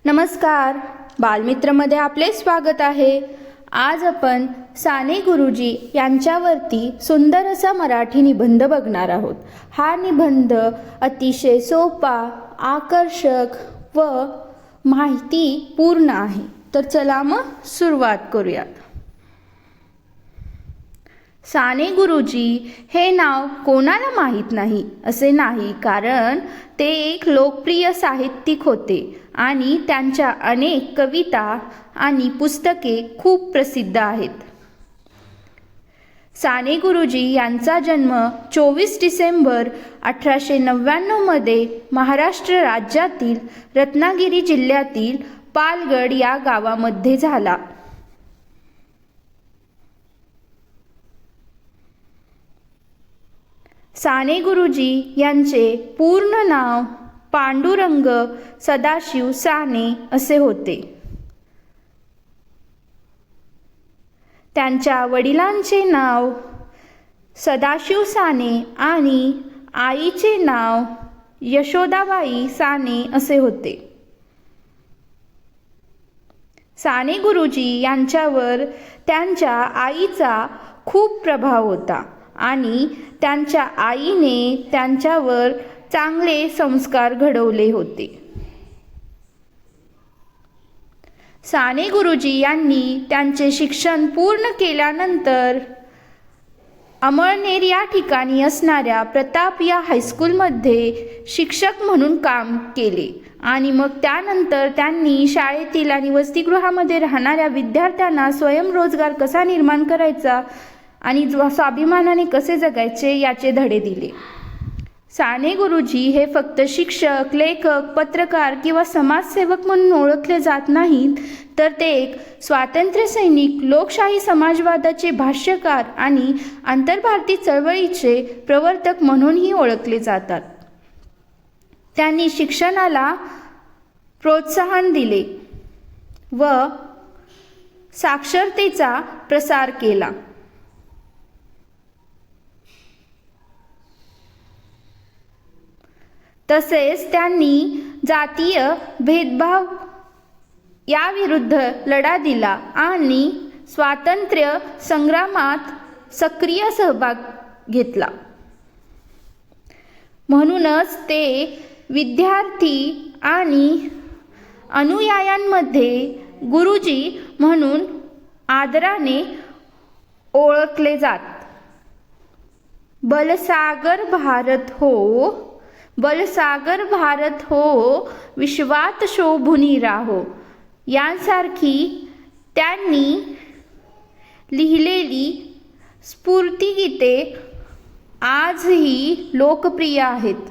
नमस्कार, बालमित्रमध्ये आपले स्वागत आहे। आज आपण साने गुरुजी यांच्यावरती सुंदर असा मराठी निबंध बघणार आहोत। हा निबंध अतिशय सोपा, आकर्षक व माहिती पूर्ण आहे। तर चला मग सुरुवात करूयात। साने गुरुजी हे नाव कोणाला माहीत नाही असे नाही, कारण ते एक लोकप्रिय साहित्यिक होते आणि त्यांच्या अनेक कविता आणि पुस्तके खूप प्रसिद्ध आहेत। साने गुरुजी यांचा जन्म 24 डिसेंबर 1899 मध्ये महाराष्ट्र राज्यातील रत्नागिरी जिल्ह्यातील पालगड या गावामध्ये झाला। साने गुरुजी यांचे पूर्ण नाव पांडुरंग सदाशिव साने असे होते। त्यांच्या वडिलांचे नाव सदाशिव साने आणि आईचे नाव यशोदाबाई साने असे होते। साने गुरुजी यांच्यावर त्यांच्या आईचा खूप प्रभाव होता आणि त्यांच्या आईने त्यांच्यावर चांगले संस्कार घडवले होते। साने गुरुजी यांनी त्यांचे शिक्षण पूर्ण केल्यानंतर अमळनेर या ठिकाणी असणाऱ्या प्रताप या हायस्कूलमध्ये शिक्षक म्हणून काम केले आणि मग त्यानंतर त्यांनी शाळेतील आणि वसतिगृहामध्ये राहणाऱ्या विद्यार्थ्यांना स्वयंरोजगार कसा निर्माण करायचा आणि स्वाभिमानाने कसे जगायचे याचे धडे दिले। साने गुरुजी हे फक्त शिक्षक, लेखक, पत्रकार किंवा समाजसेवक म्हणून ओळखले जात नाहीत, तर ते एक स्वातंत्र्य सैनिक, लोकशाही समाजवादाचे भाष्यकार आणि आंतरभारतीय चळवळीचे प्रवर्तक म्हणूनही ओळखले जातात। त्यांनी शिक्षणाला प्रोत्साहन दिले व साक्षरतेचा प्रसार केला। तसेच त्यांनी जातीय भेदभाव याविरुद्ध लढा दिला आणि स्वातंत्र्य संग्रामात सक्रिय सहभाग घेतला। म्हणूनच ते विद्यार्थी आणि अनुयायांमध्ये गुरुजी म्हणून आदराने ओळखले जात। बलसागर भारत हो, बलसागर भारत हो, विश्वात शोभुनी राहो यांसारखी त्यांनी लिहिलेली स्फूर्तिगीते आजही लोकप्रिय आहेत।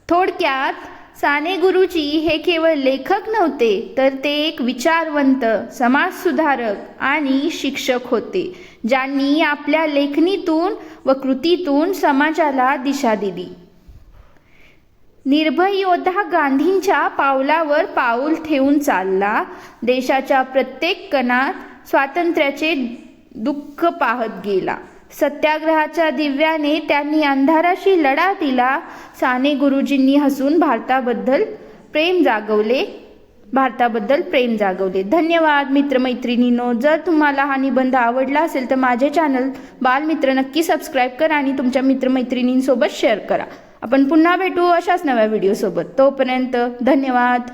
थोडक्यात साने गुरुजी हे केवळ लेखक नव्हते, तर ते एक विचारवंत, समाजसुधारक आणि शिक्षक होते, ज्यांनी आपल्या लेखणीतून व कृतीतून समाजाला दिशा दिली। निर्भय योद्धा गांधींच्या पावलावर पाऊल ठेवून चालला, देशाच्या प्रत्येक कणात स्वातंत्र्याचे दुःख पाहत गेला। सत्याग्रहाच्या दिव्याने त्यांनी अंधाराशी लढा दिला। साने गुरुजींनी हसून भारताबद्दल प्रेम जागवले। धन्यवाद मित्रमैत्रिणींनो। जर तुम्हाला हा निबंध आवडला असेल तर माझे चॅनल बालमित्र नक्की सबस्क्राईब करा आणि तुमच्या मित्रमैत्रिणींसोबत शेअर करा। आपण पुन्हा भेटू अशाच नव्या व्हिडिओसोबत। तोपर्यंत धन्यवाद।